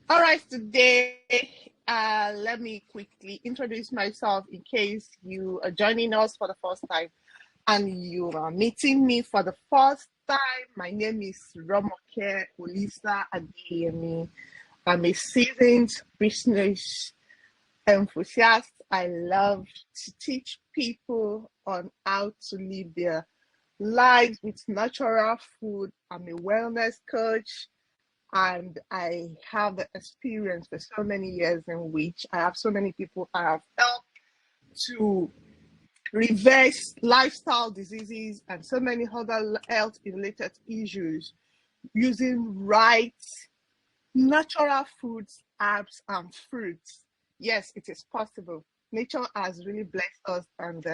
All right, today, let me quickly introduce myself in case you are joining us for the first time and you are meeting me for the first time. My name is Romoke Olisa Adeyemi. I'm a seasoned business enthusiast. I love to teach people on how to live their lives with natural food. I'm a wellness coach and I have the experience for so many years in which I have so many people I have helped to reverse lifestyle diseases and so many other health related issues using right natural foods, herbs, and fruits. Yes, it is possible. Nature has really blessed us, and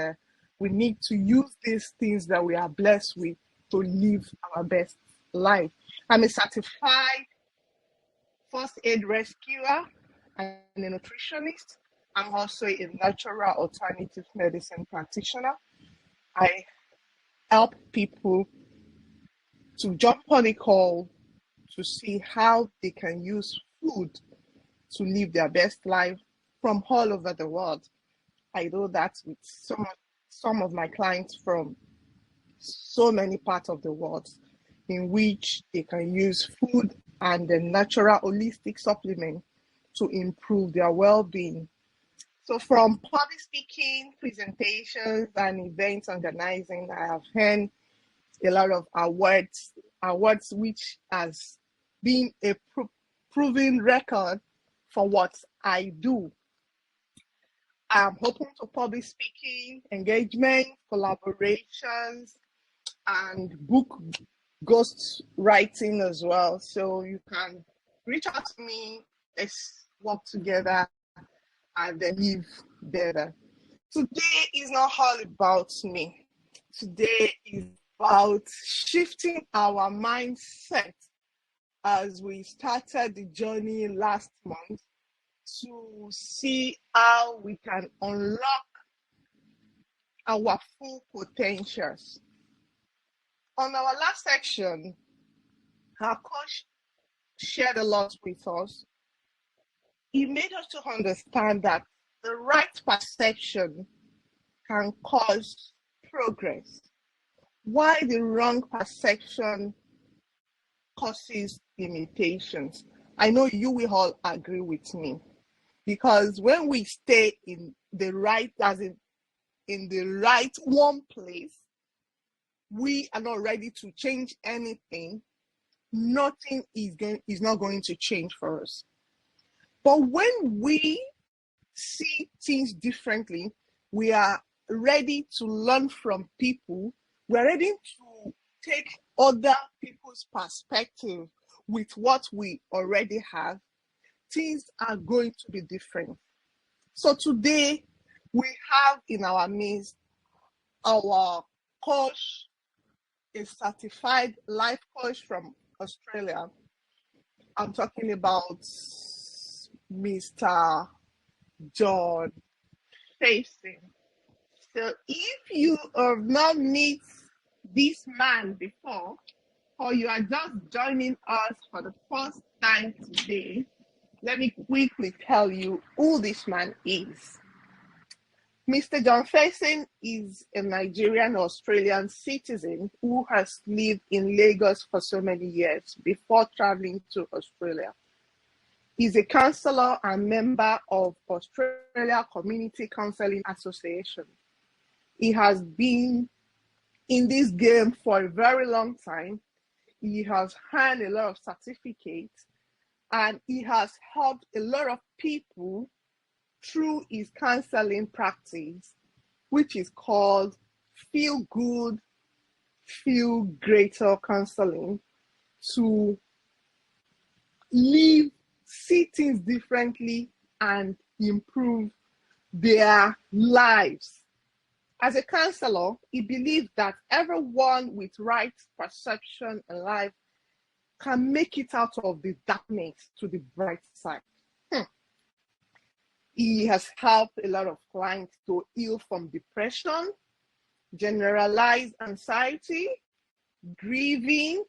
we need to use these things that we are blessed with to live our best life. I'm a certified first aid rescuer and a nutritionist. I'm also a natural alternative medicine practitioner. I help people to jump on a call to see how they can use food to live their best life from all over the world. I do that with some of my clients from so many parts of the world in which they can use food and the natural holistic supplement to improve their well-being. So from public speaking, presentations, and events organizing, I have earned a lot of awards which has been a proven record for what I do. I'm open to public speaking, engagement, collaborations, and book ghost writing as well. So you can reach out to me, let's work together and then live better. Today is not all about me. Today is about shifting our mindset as we started the journey last month to see how we can unlock our full potentials. On our last section, our coach shared a lot with us. He made us to understand that the right perception can cause progress, while the wrong perception causes limitations. I know you will all agree with me because when we stay in the right, as in the right one place, we are not ready to change anything. Nothing is not going to change for us. But when we see things differently, we are ready to learn from people. We're ready to take other people's perspective with what we already have. Things are going to be different. So today we have in our midst our coach, a certified life coach from Australia. I'm talking about Mr. John Facing. So if you have not met this man before, or you are just joining us for the first time today, let me quickly tell you who this man is. Mr. John Facing is a Nigerian Australian citizen who has lived in Lagos for so many years before traveling to Australia. He's a counselor and member of Australia Community Counseling Association. He has been in this game for a very long time. He has earned a lot of certificates and he has helped a lot of people through his counseling practice, which is called Feel Good, Feel Greater Counseling, to live, see things differently, and improve their lives. As a counselor, he believes that everyone with right perception in life can make it out of the darkness to the bright side. He has helped a lot of clients to heal from depression, generalized anxiety, grieving,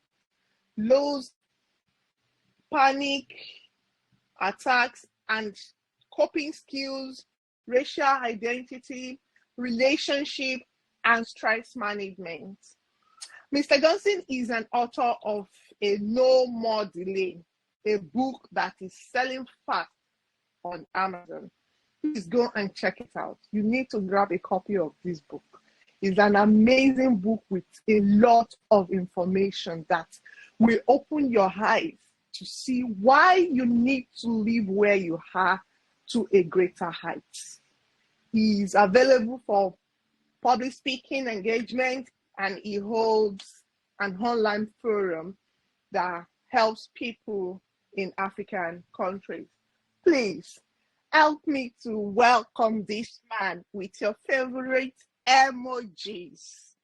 lows, panic, attacks, and coping skills, racial identity, relationship, and stress management. Mr. Johnson is an author of A No More Delay, a book that is selling fast on Amazon. Please go and check it out. You need to grab a copy of this book. It's an amazing book with a lot of information that will open your eyes to see why you need to live where you are to a greater height. He is available for public speaking engagement, and he holds an online forum that helps people in African countries. Please help me to welcome this man with your favorite emojis.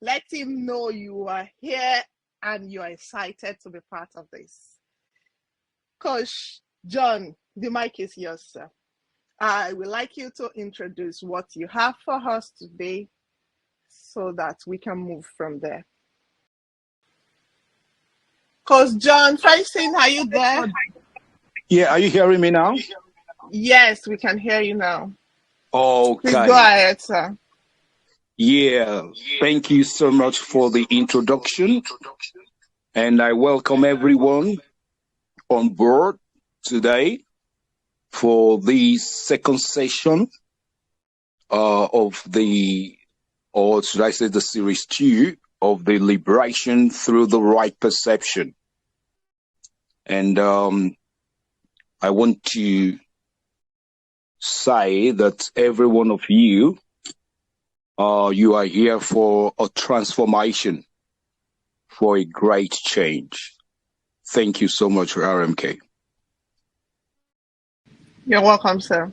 Let him know you are here and you're excited to be part of this. Coach John, the mic is yours, sir. I would like you to introduce what you have for us today so that we can move from there. Coach John, Francine, are you there? Yeah, are you hearing me now? Yes, we can hear you now. Okay. Please go ahead, sir. Yeah, thank you so much for the introduction. And I welcome everyone on board today for the second session of the, or should I say the series 2 of the Liberation Through the Right Perception. And I want to say that every one of you, you are here for a transformation, for a great change. Thank you so much, RMK. You're welcome, sir.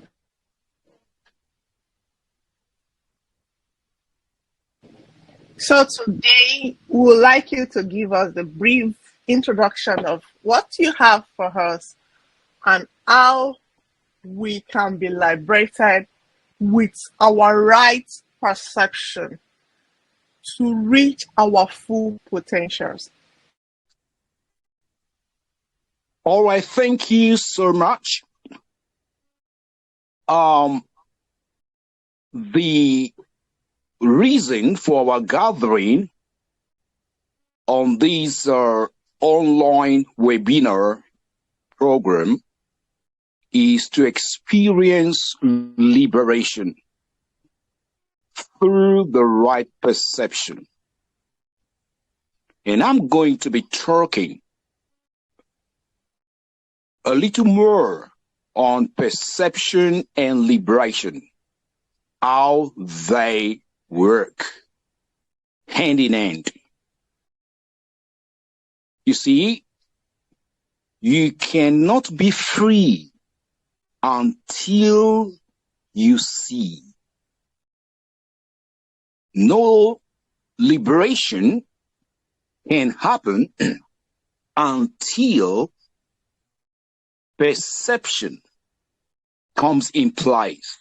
So today, we would like you to give us the brief introduction of what you have for us and how we can be liberated with our right perception to reach our full potentials. All right, thank you so much. The reason for our gathering on this online webinar program is to experience liberation through the right perception. And I'm going to be talking a little more on perception and liberation, how they work hand in hand. You see, you cannot be free until you see. No liberation can happen until perception comes in place.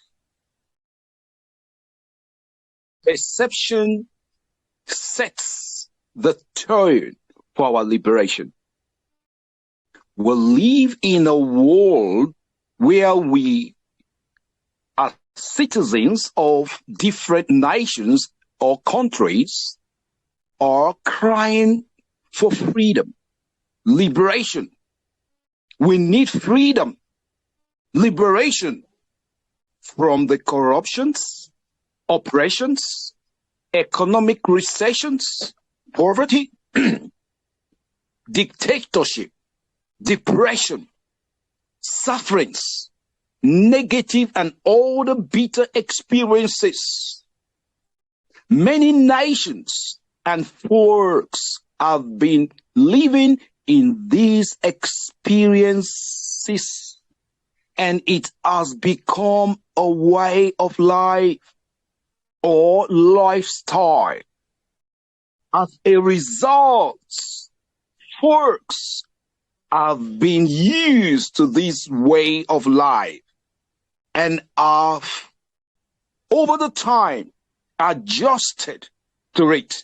Perception sets the tone for our liberation. We live in a world where we are citizens of different nations or countries are crying for freedom, liberation. We need freedom, liberation from the corruptions, oppressions, economic recessions, poverty, dictatorship, depression, sufferings, negative and all the bitter experiences. Many nations and folks have been living in these experiences, and it has become a way of life or lifestyle. As a result, folks have been used to this way of life and have, over the time, adjusted to it,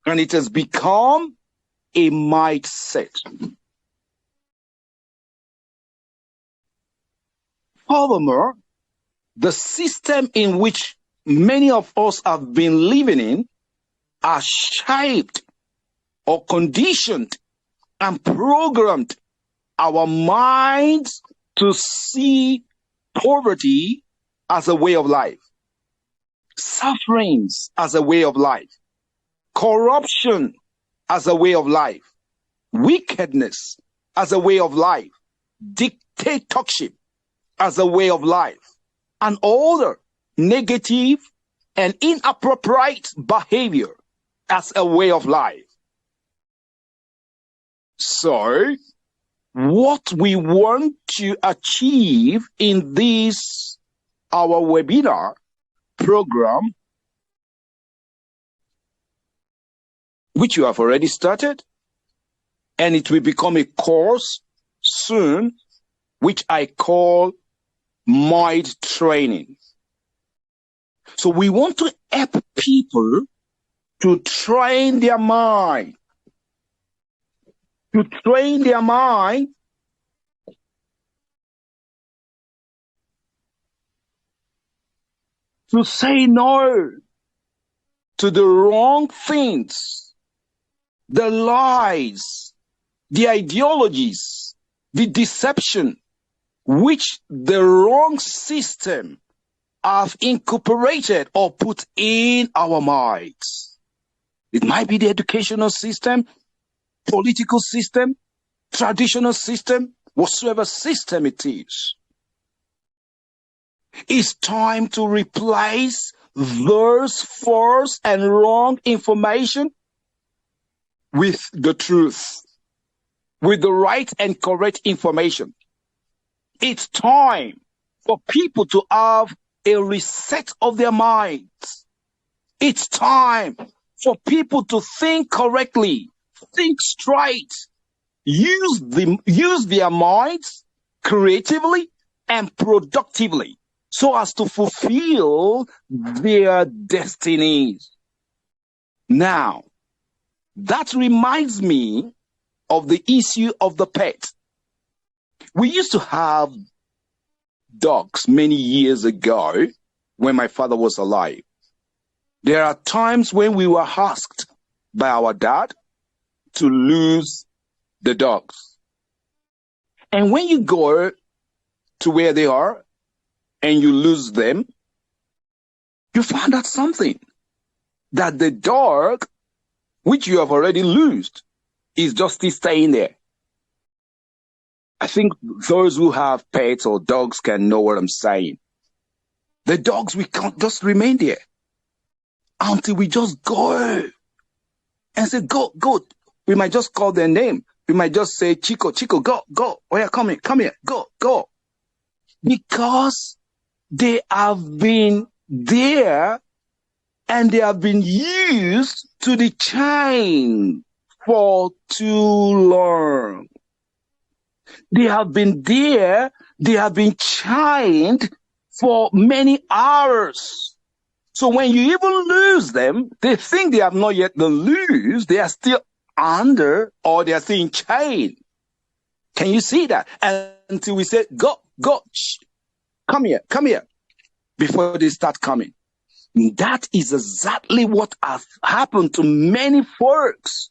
and it has become a mindset. Furthermore, the system in which many of us have been living in are shaped or conditioned and programmed our minds to see poverty as a way of life, sufferings as a way of life, corruption as a way of life, wickedness as a way of life, dictatorship as a way of life, and other negative and inappropriate behavior as a way of life. So, what we want to achieve in this, our webinar program, which you have already started, and it will become a course soon, which I call Mind Training. So we want to help people to train their mind, to say no to the wrong things, the lies, the ideologies, the deception, which the wrong system have incorporated or put in our minds. It might be the educational system, political system, traditional system, whatsoever system it is. It's time to replace those false and wrong information with the truth, with the right and correct information. It's time for people to have a reset of their minds. It's time for people to think correctly, think straight, use their minds creatively and productively so as to fulfill their destinies. Now, that reminds me of the issue of the pet. We used to have dogs many years ago when my father was alive. There are times when we were asked by our dad to lose the dogs. And when you go to where they are and you lose them, you find out something, that the dog, which you have already lost, is just still staying there. I think those who have pets or dogs can know what I'm saying. The dogs, we can't just remain there until we just go and say, go. We might just call their name. We might just say, Chico, go. Oh yeah, come here, go. Because they have been there and they have been used to the chain for too long. They have been there, they have been chained for many hours. So when you even lose them, they think they have not yet been loose, they are still under or they are still in chain. Can you see that? And until we say, go, come here, before they start coming. That is exactly what has happened to many folks.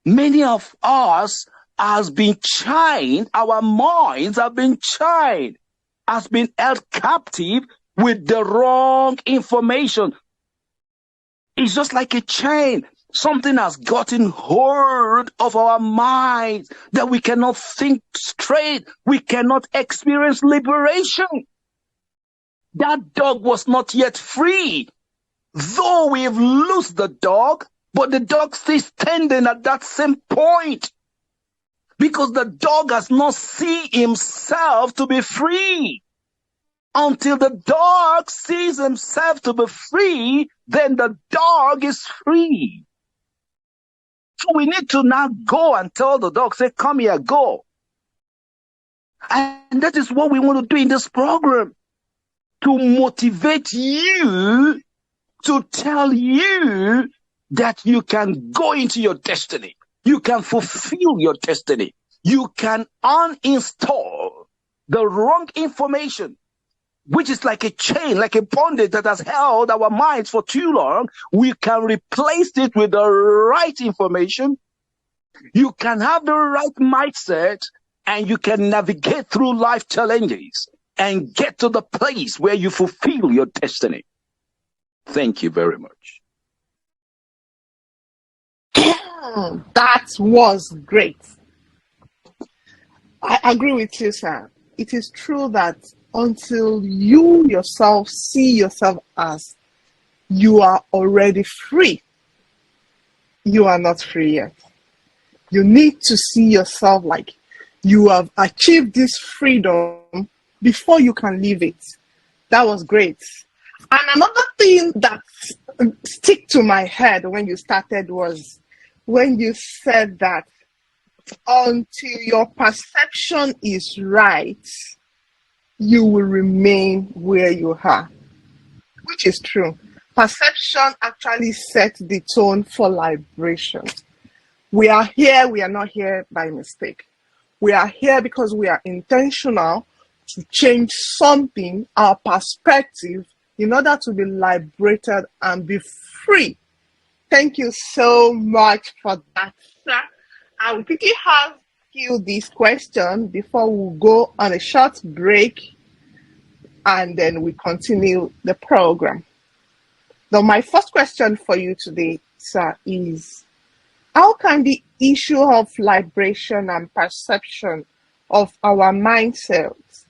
Many of us has been chained, our minds have been chained, has been held captive with the wrong information. It's just like a chain. Something has gotten hold of our minds that we cannot think straight. We cannot experience liberation. That dog was not yet free. Though we have lost the dog, but the dog still standing at that same point. Because the dog has not seen himself to be free. Until the dog sees himself to be free, then the dog is free. So we need to now go and tell the dog, say, come here, go. And that is what we want to do in this program. To motivate you, to tell you that you can go into your destiny. You can fulfill your destiny. You can uninstall the wrong information, which is like a chain, like a bondage that has held our minds for too long, we can replace it with the right information. You can have the right mindset, and you can navigate through life challenges and get to the place where you fulfill your destiny. Thank you very much. That was great. I agree with you, sir. It is true that until you yourself see yourself as you are already free, you are not free yet. You need to see yourself like you have achieved this freedom before you can live it. That was great. And another thing that stick to my head when you started was when you said that until your perception is right, you will remain where you are, which is true. Perception actually sets the tone for liberation. We are here, we are not here by mistake. We are here because we are intentional to change something, our perspective, in order to be liberated and be free. Thank you so much for that, sir. I will quickly ask you this question before we go on a short break, and then we continue the program. Now, my first question for you today, sir, is how can the issue of liberation and perception of our mindsets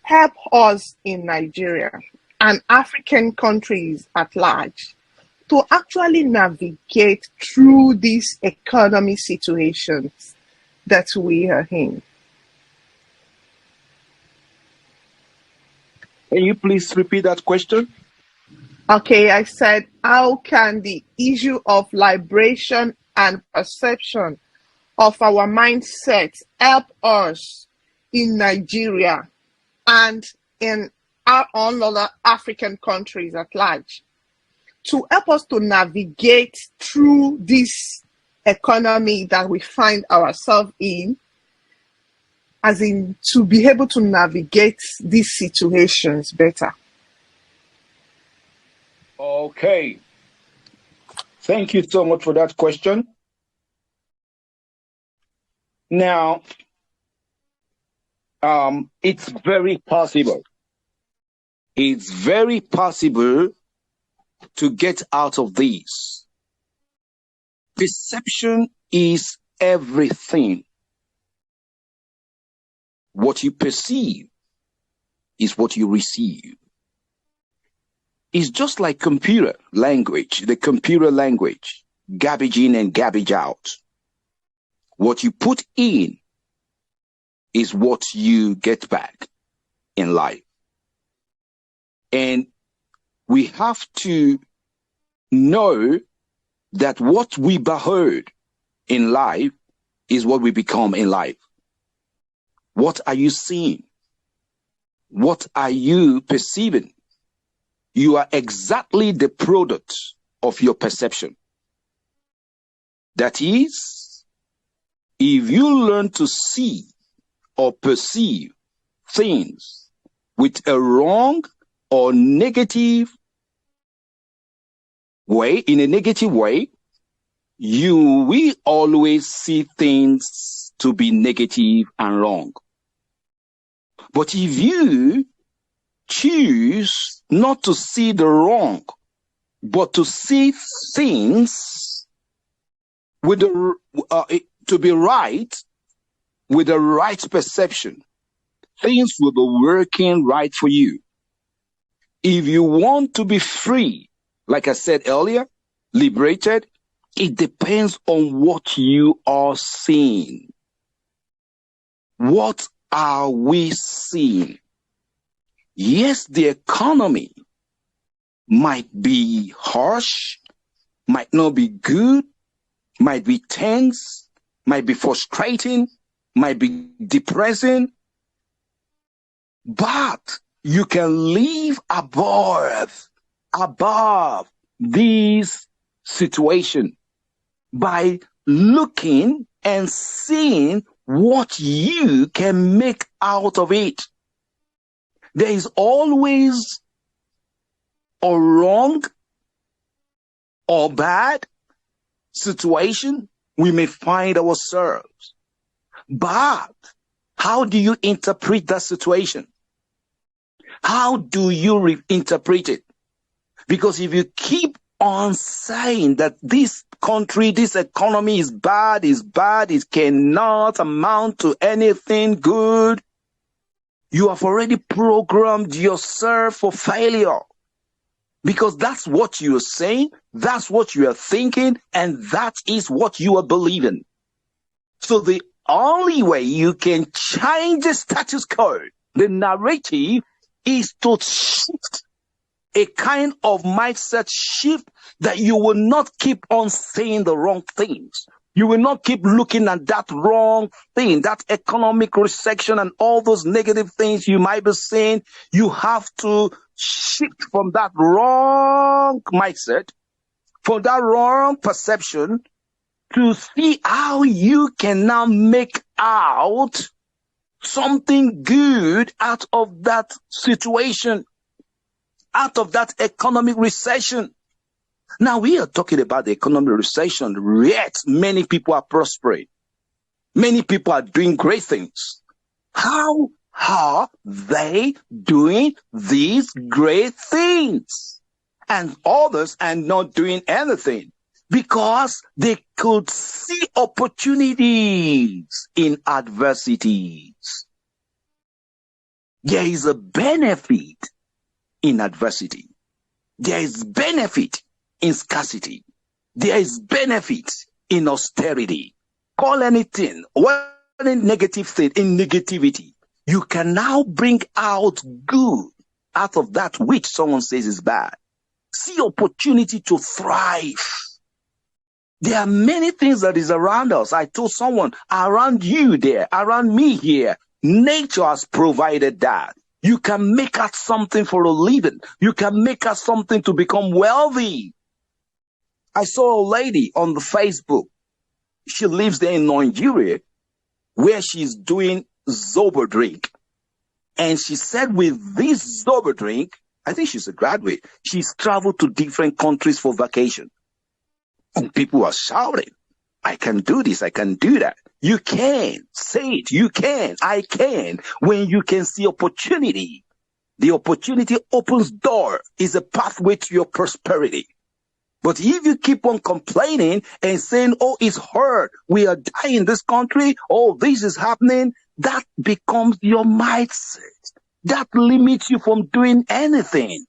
help us in Nigeria and African countries at large to actually navigate through these economic situations that we are in? Can you please repeat that question? Okay, I said, how can the issue of liberation and perception of our mindset help us in Nigeria and in our own other African countries at large to help us to navigate through this economy that we find ourselves in, as in to be able to navigate these situations better? Okay. Thank you so much for that question. Now, it's very possible. It's very possible to get out of this. Perception is everything. What you perceive is what you receive. It's just like computer language, the computer language, garbage in and garbage out. What you put in is what you get back in life. And we have to know that what we behold in life is what we become in life. What are you seeing? What are you perceiving? You are exactly the product of your perception. That is, if you learn to see or perceive things with a wrong or negative way, in a negative way, you will always see things to be negative and wrong. But if you choose not to see the wrong, but to see things with to be right, with the right perception, things will be working right for you. If you want to be free, like I said earlier, liberated, it depends on what you are seeing. What are we seeing? Yes, the economy might be harsh, might not be good, might be tense, might be frustrating, might be depressing, but you can live above these situations by looking and seeing what you can make out of it. There is always a wrong or bad situation we may find ourselves. But how do you interpret that situation? How do you reinterpret it? Because if you keep on saying that this country, this economy is bad, it cannot amount to anything good, you have already programmed yourself for failure. Because that's what you're saying, that's what you are thinking, and that is what you are believing. So the only way you can change the status quo, the narrative, is to shift a kind of mindset shift that you will not keep on saying the wrong things. You will not keep looking at that wrong thing, that economic recession and all those negative things you might be saying. You have to shift from that wrong mindset, from that wrong perception, to see how you can now make out something good out of that situation, out of that economic recession. Now we are talking about the economic recession, yet many people are prospering. Many people are doing great things. How are they doing these great things? And others are not doing anything because they could see opportunities in adversities. There is a benefit in adversity. There is benefit in scarcity. There is benefit in austerity. Call anything, what a negative thing in negativity. You can now bring out good out of that which someone says is bad. See opportunity to thrive. There are many things that is around us. I told someone, around you there, around me here, nature has provided that. You can make out something for a living. You can make out something to become wealthy. I saw a lady on the Facebook. She lives there in Nigeria, where she's doing Zobo drink. And she said with this Zobo drink, I think she's a graduate, she's traveled to different countries for vacation. And people are shouting, I can do this, I can do that. You can. Say it. You can. I can. When you can see opportunity, the opportunity opens door, is a pathway to your prosperity. But if you keep on complaining and saying, oh, it's hard, we are dying in this country, oh, this is happening, that becomes your mindset. That limits you from doing anything.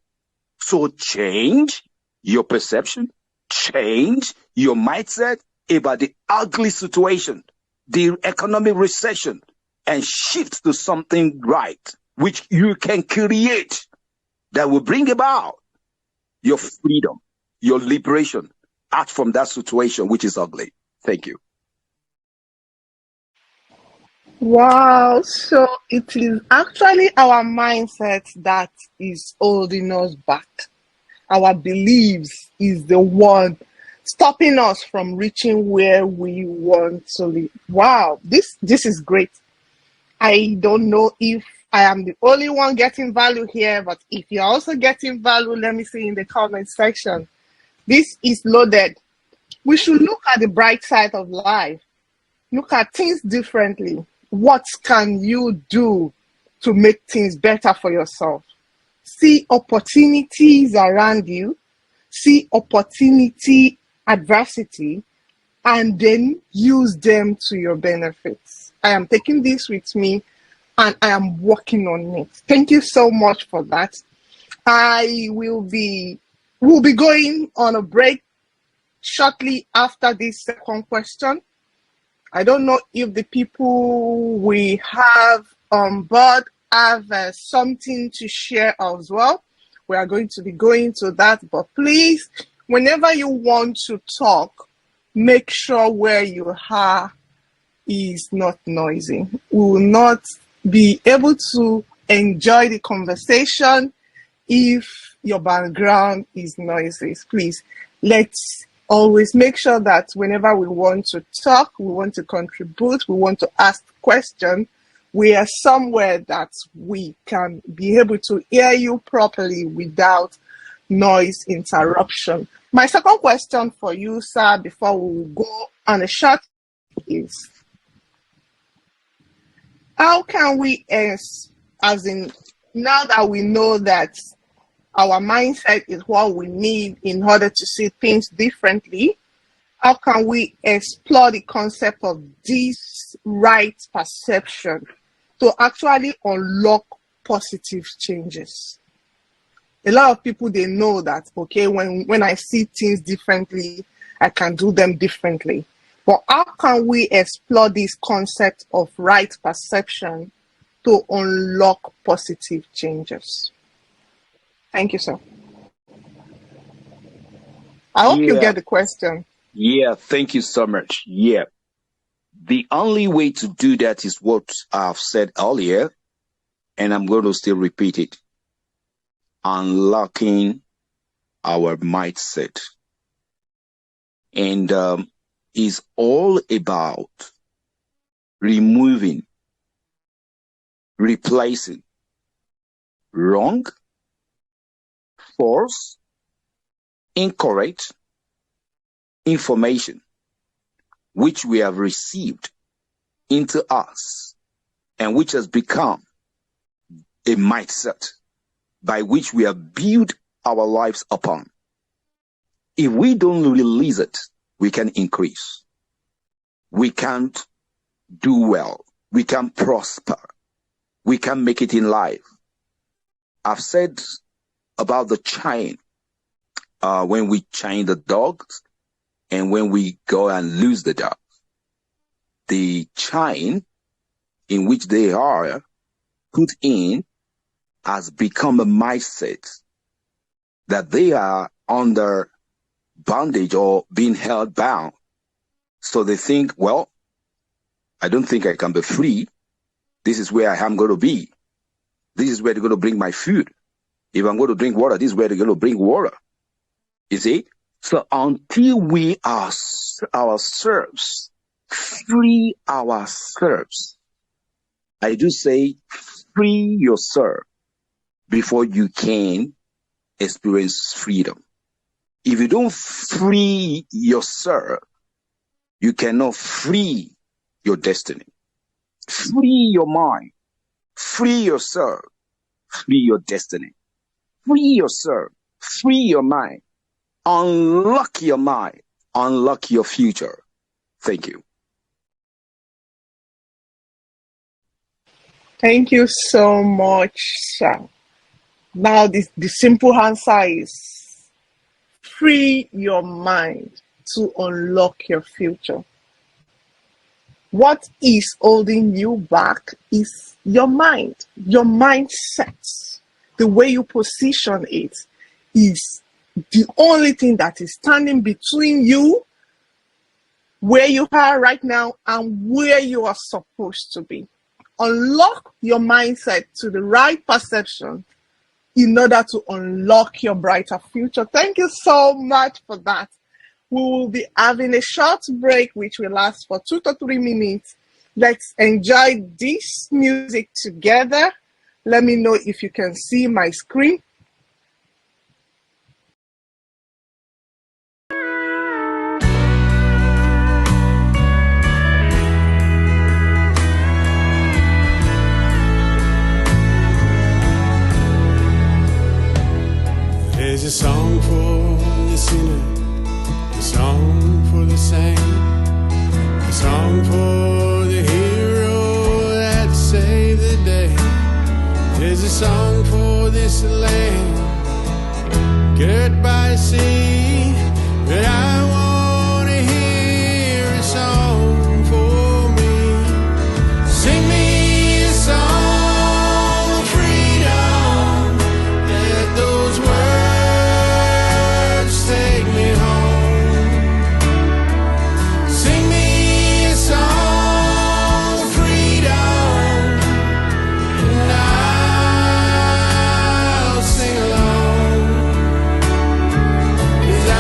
So change your perception, change your mindset about the ugly situation, the economic recession, and shift to something right, which you can create that will bring about your freedom, your liberation out from that situation, which is ugly. Thank you. Wow, so it is actually our mindset that is holding us back. Our beliefs is the one stopping us from reaching where we want to live. Wow, this is great. I don't know if I am the only one getting value here, but if you're also getting value, let me see in the comment section. This is loaded. We should look at the bright side of life. Look at things differently. What can you do to make things better for yourself? See opportunities around you. See opportunity, adversity, and then use them to your benefits. I am taking this with me and I am working on it. Thank you so much for that. We'll be going on a break shortly after this second question. I don't know if the people we have on board have something to share as well. We are going to be going to that, but please, whenever you want to talk, make sure where you are is not noisy. We will not be able to enjoy the conversation if your background is noisy. Please, let's Always make sure that whenever we want to talk, we want to contribute, we want to ask questions, we are somewhere that we can be able to hear you properly without noise interruption. My second question for you, sir, before we go on a short is, how can we, as in, now that we know that our mindset is what we need in order to see things differently, how can we explore the concept of this right perception to actually unlock positive changes? A lot of people, they know that, okay, when I see things differently, I can do them differently. But how can we explore this concept of right perception to unlock positive changes? Thank you, sir. I hope you get the question. Yeah, thank you so much. Yeah. The only way to do that is what I've said earlier, and I'm going to still repeat it. Unlocking our mindset. And is all about removing, replacing wrong, false, incorrect information which we have received into us and which has become a mindset by which we have built our lives upon. If we don't release it, we can increase. We can't do well. We can prosper. We can make it in life. I've said about the chain, when we chain the dogs and when we go and lose the dog. The chain in which they are put in has become a mindset that they are under bondage or being held bound. So they think, well, I don't think I can be free. This is where I am going to be. This is where they're going to bring my food. If I'm going to drink water, this is where they're going to bring water. You see? So until we are ourselves, free ourselves, I do say free yourself before you can experience freedom. If you don't free yourself, you cannot free your destiny. Free your mind. Free yourself. Free your destiny. Free yourself. Free your mind. Unlock your mind. Unlock your future. Thank you. Thank you so much, sir. Now, the simple answer is free your mind to unlock your future. What is holding you back is your mind, your mindset. The way you position it is the only thing that is standing between you, where you are right now, and where you are supposed to be. Unlock your mindset to the right perception in order to unlock your brighter future. Thank you so much for that. We will be having a short break which will last for 2 to 3 minutes. Let's enjoy this music together. Let me know if you can see my screen. There's a song for the sinner, a song for the saint, a song for the hero that saved the day. There's a song for this land, girt by the sea, but I want to hear a song for me. Sing me a song of freedom, let those words take me home. Sing me a song of freedom, and I'll sing along. 'Cause I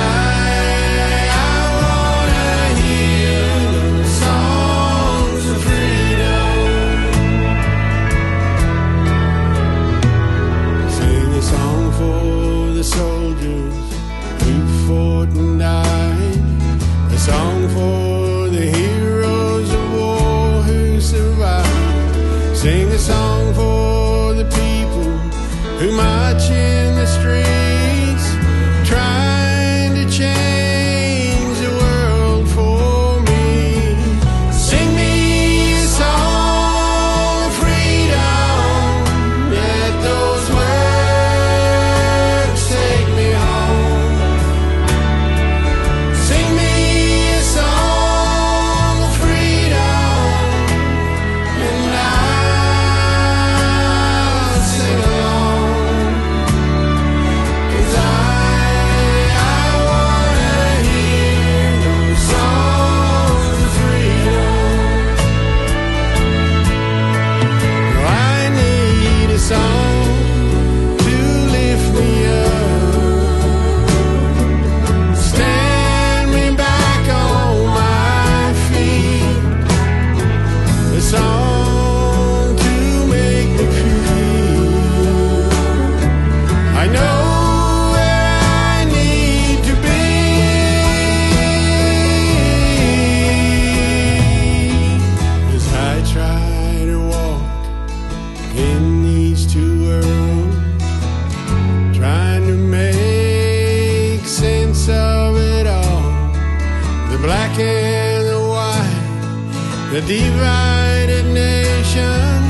black and the white, the divided nation,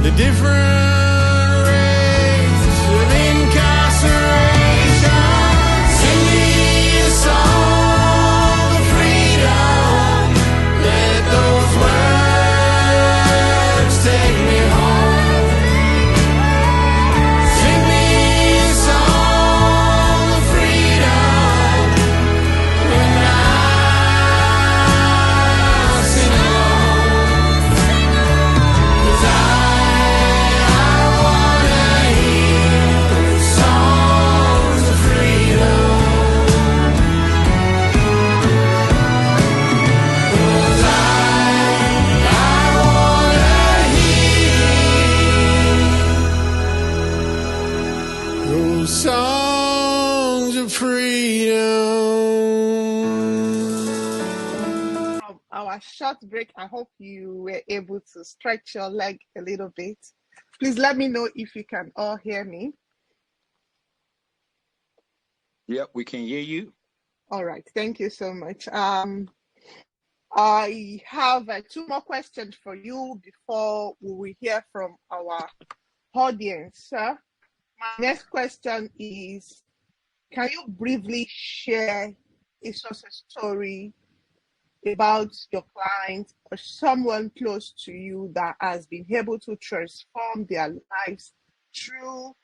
the different race of incarceration. Sing me a song of freedom. Let those words take me home. Sing me a song of freedom. And I'll sing along. 'Cause I wanna hear songs of freedom. 'Cause I wanna hear those songs of freedom. From our short break, I hope you were able to stretch your leg a little bit. Please let me know if you can all hear me. Yep, we can hear you. All right, thank you so much. I have two more questions for you before we will hear from our audience. My next question is, can you briefly share a success story about your client or someone close to you that has been able to transform their lives through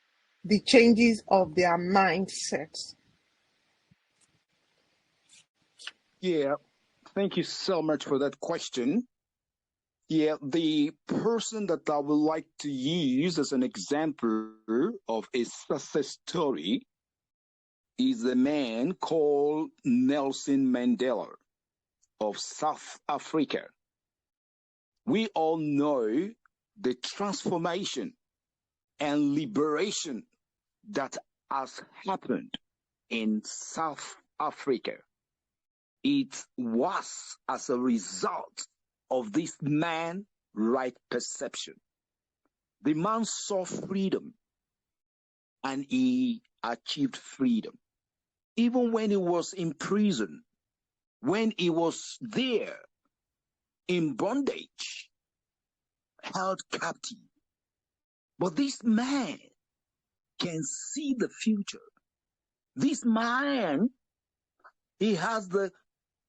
the changes of their mindset? Yeah, thank you so much for that question. Yeah, the person that I would like to use as an example of a success story is a man called Nelson Mandela of South Africa. We all know the transformation and liberation that has happened in South Africa. It was as a result of this man right perception. The man saw freedom and he achieved freedom. Even when he was in prison, when he was there in bondage, held captive. But this man can see the future. This man, he has the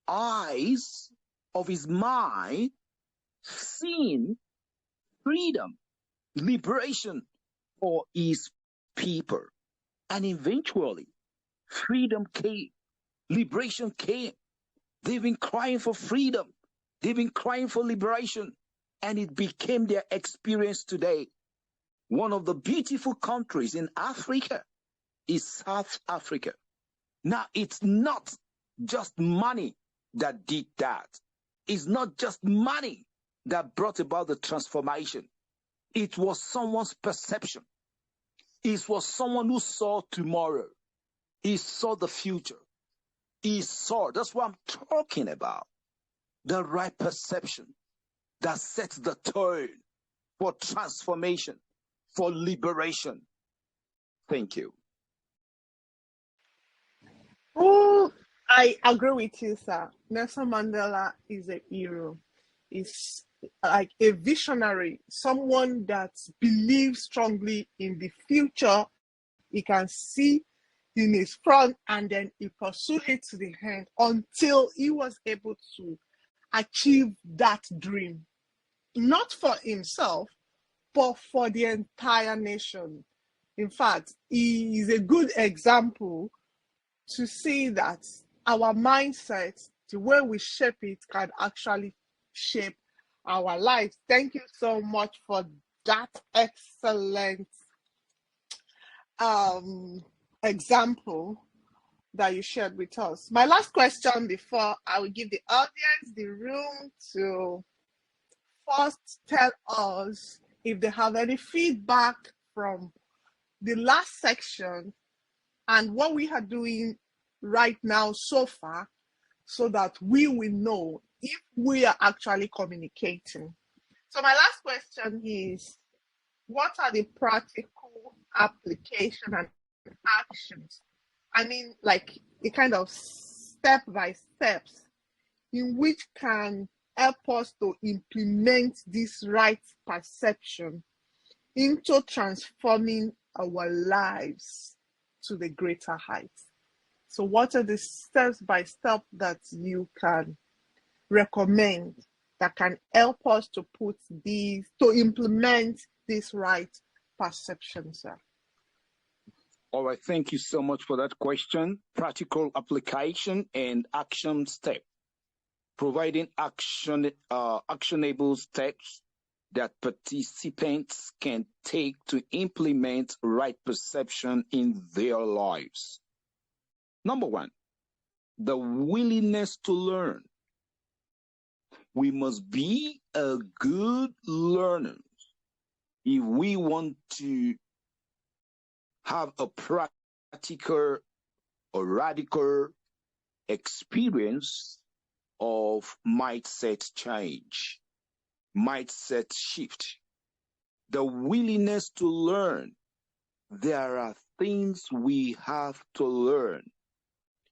eyes of his mind seeing freedom, liberation for his people. And eventually, freedom came, liberation came. They've been crying for freedom. They've been crying for liberation. And it became their experience today. One of the beautiful countries in Africa is South Africa. Now, it's not just money that did that. It's not just money that brought about the transformation. It was someone's perception. It was someone who saw tomorrow. He saw the future. He saw, that's what I'm talking about. The right perception that sets the tone for transformation, for liberation. Thank you. Oh, I agree with you, sir. Nelson Mandela is a hero. He's like a visionary, someone that believes strongly in the future. He can see in his front and then he pursued it to the end until he was able to achieve that dream. Not for himself, but for the entire nation. In fact, he is a good example to see that our mindset, the way we shape it, can actually shape our lives. Thank you so much for that excellent example that you shared with us. My last question before I will give the audience the room to first tell us if they have any feedback from the last section and what we are doing right now so far, so that we will know if we are actually communicating. So my last question is, what are the practical application and actions? I mean, like a kind of step by steps in which can help us to implement this right perception into transforming our lives to the greater heights. So what are the steps by step that you can recommend that can help us to implement this right perception, sir? All right, thank you so much for that question. Practical application and action step. Providing actionable steps that participants can take to implement right perception in their lives. Number one, the willingness to learn. We must be a good learner if we want to have a practical or radical experience of mindset change, mindset shift. The willingness to learn. There are things we have to learn,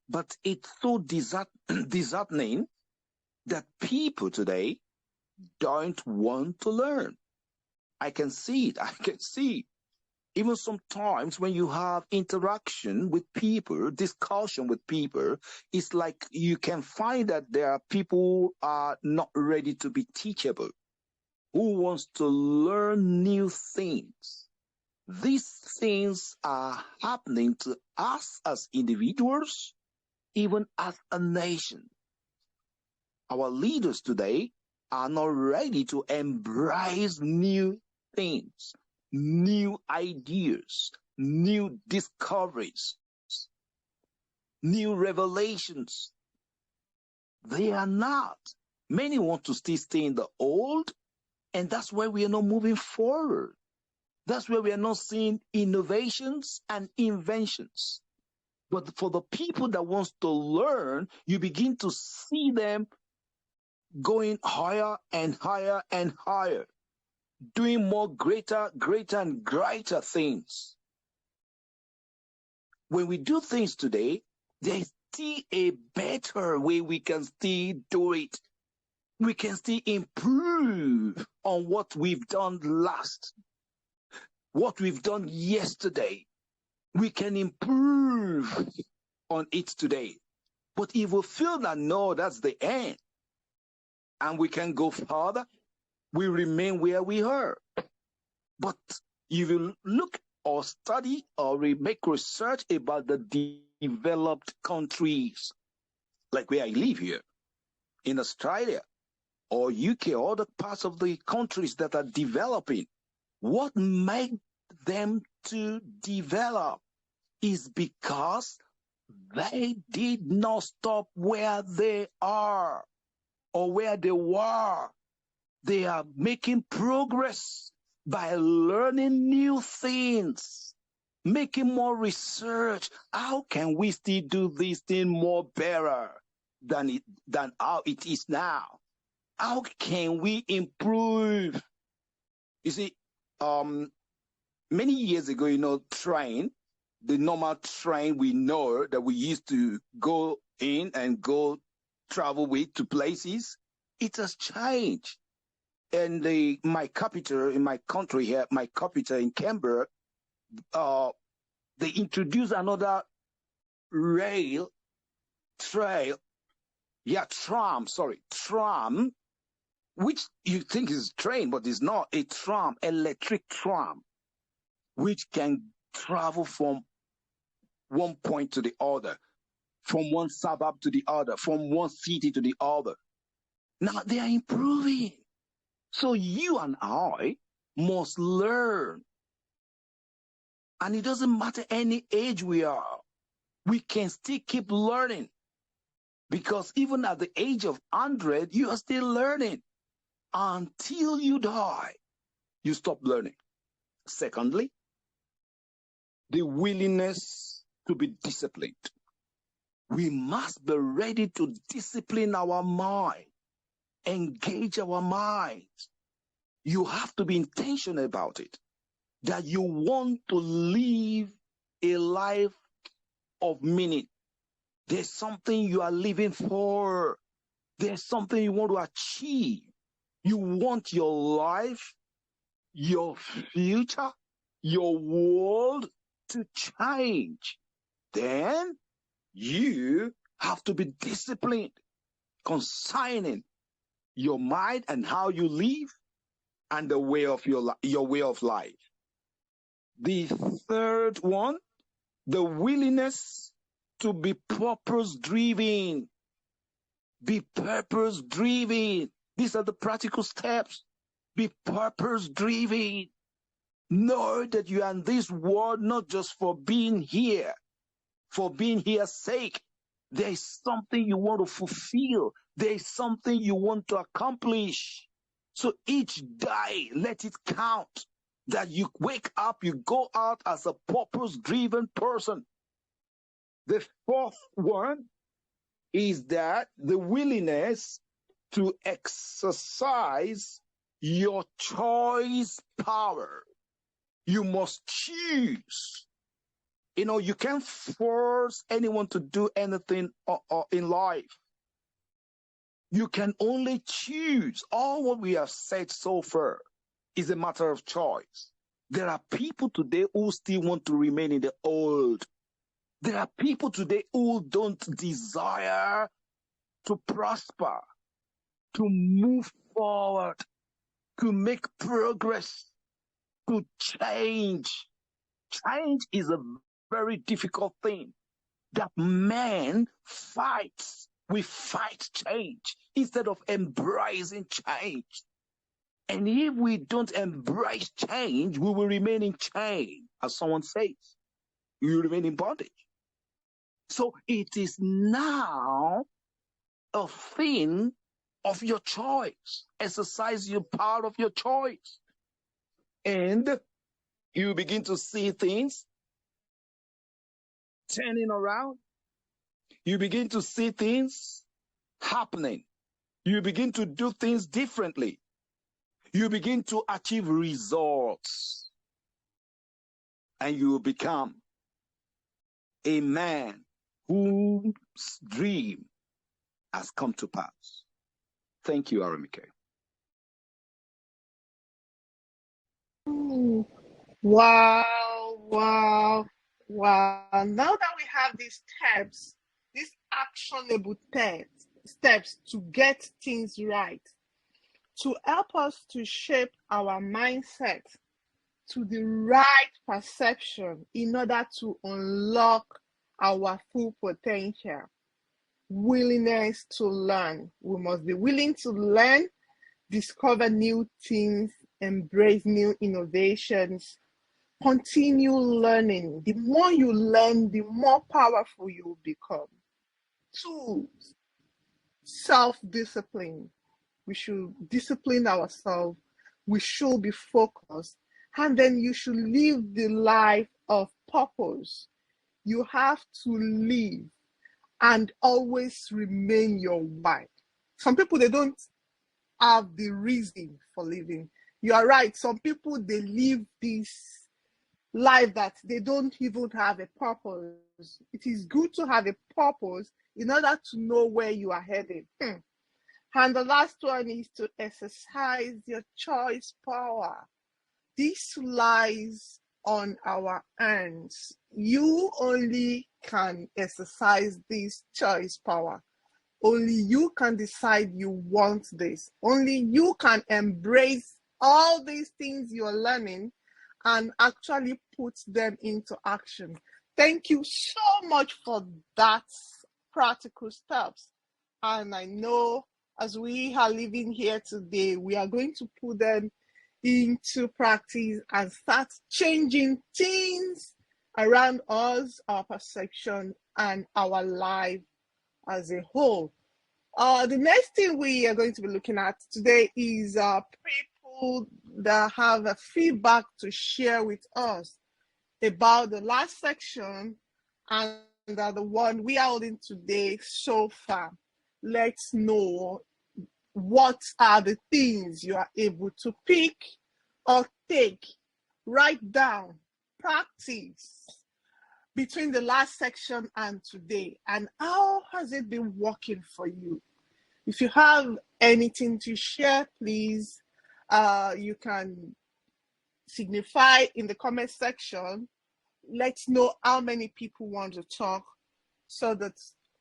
but it's so disheartening that people today don't want to learn. I can see it. Even sometimes when you have interaction with people, discussion with people, it's like you can find that there are people who are not ready to be teachable, who wants to learn new things. These things are happening to us as individuals, even as a nation. Our leaders today are not ready to embrace new things, new ideas, new discoveries, new revelations. They are not. Many want to still stay in the old, and that's why we are not moving forward. That's where we are not seeing innovations and inventions. But for the people that wants to learn, you begin to see them going higher and higher and higher, doing more greater and greater things. When we do things today, there's still a better way we can still do it. We can still improve on what we've done last, what we've done yesterday. We can improve on it today. But if we feel that no, that's the end, and we can go further, we remain where we are. But if you look or study or make research about the developed countries, like where I live here, in Australia or UK or other parts of the countries that are developing, what made them to develop is because they did not stop where they are or where they were. They are making progress by learning new things, making more research. How can we still do this thing more better than how it is now? How can we improve? You see, many years ago, train, the normal train we know that we used to go in and go travel with to places, it has changed. And my capital in my country here, my capital in Canberra, they introduced another tram, which you think is train, but it's not. A tram, electric tram, which can travel from one point to the other, from one suburb to the other, from one city to the other. Now they are improving. So you and I must learn. And it doesn't matter any age we are. We can still keep learning. Because even at the age of 100, you are still learning. Until you die, you stop learning. Secondly, the willingness to be disciplined. We must be ready to discipline our mind, engage our minds. You have to be intentional about it, that you want to live a life of meaning. There's something you are living for. There's something you want to achieve. You want your life, your future, your world to change. Then you have to be disciplined concerning your mind and how you live and the way of your way of life. The third one, the willingness to be purpose driven. Be purpose driven. These are the practical steps. Be purpose driven. Know that you are in this world not just for being here's sake. There is something you want to fulfill. There is something you want to accomplish. So each day, let it count that you wake up, you go out as a purpose-driven person. The fourth one is that the willingness to exercise your choice power. You must choose. You know, you can't force anyone to do anything in life. You can only choose. All what we have said so far is a matter of choice. There are people today who still want to remain in the old. There are people today who don't desire to prosper, to move forward, to make progress, to change. Change is a very difficult thing that man fights. We fight change instead of embracing change. And if we don't embrace change, we will remain in chain, as someone says. We will remain in bondage. So it is now a thing of your choice. Exercise your power of your choice. And you begin to see things turning around. You begin to see things happening. You begin to do things differently. You begin to achieve results. And you will become a man whose dream has come to pass. Thank you, Aramike. Wow, wow, wow. Now that we have these steps, these actionable steps to get things right, to help us to shape our mindset to the right perception in order to unlock our full potential. Willingness to learn. We must be willing to learn, discover new things, embrace new innovations, continue learning. The more you learn, the more powerful you will become. Tools, self-discipline. We should discipline ourselves. We should be focused. And then you should live the life of purpose. You have to live and always remain your why. Some people, they don't have the reason for living. You are right. Some people, they live this life that they don't even have a purpose. It is good to have a purpose in order to know where you are headed. And the last one is to exercise your choice power. This lies on our hands. You only can exercise this choice power. Only you can decide you want this. Only you can embrace all these things you're learning and actually put them into action. Thank you so much for that practical steps. And I know as we are living here today, we are going to put them into practice and start changing things around us, our perception, and our life as a whole. The next thing we are going to be looking at today is people that have a feedback to share with us about the last section and the one we are holding today so far. Let's know what are the things you are able to pick or take, write down, practice between the last section and today, and how has it been working for you? If you have anything to share, please, you can signify in the comment section. Let's know how many people want to talk so that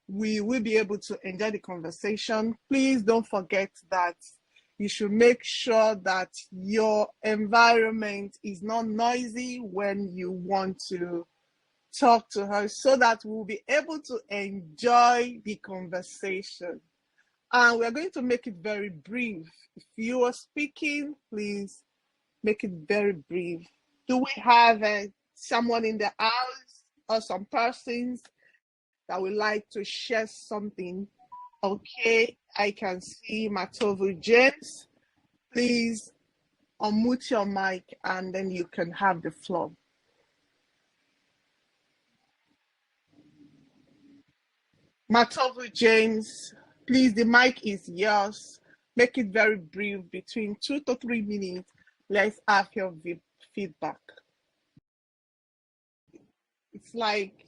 we will be able to enjoy the conversation. Please don't forget that you should make sure that your environment is not noisy when you want to talk to her, so that we'll be able to enjoy the conversation. And we're going to make it very brief. If you are speaking, please make it very brief. Do we have someone in the house or some persons that would like to share something? Okay, I can see Matovu James. Please unmute your mic and then you can have the floor. Matovu James, please, the mic is yours. Make it very brief, between 2 to 3 minutes. Let's have your feedback. It's like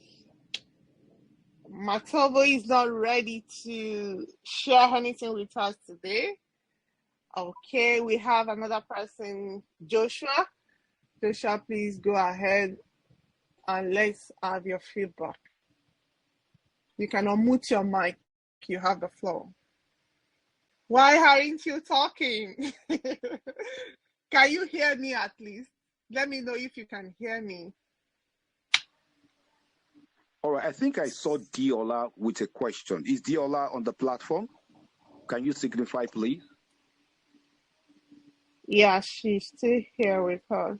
Matovu is not ready to share anything with us today. Okay, we have another person, Joshua. Joshua, please go ahead and let's have your feedback. You can unmute your mic. You have the floor. Why aren't you talking? Can you hear me at least? Let me know if you can hear me. All right, I think I saw Diola with a question. Is Diola on the platform? Can you signify, please? Yeah, she's still here with us.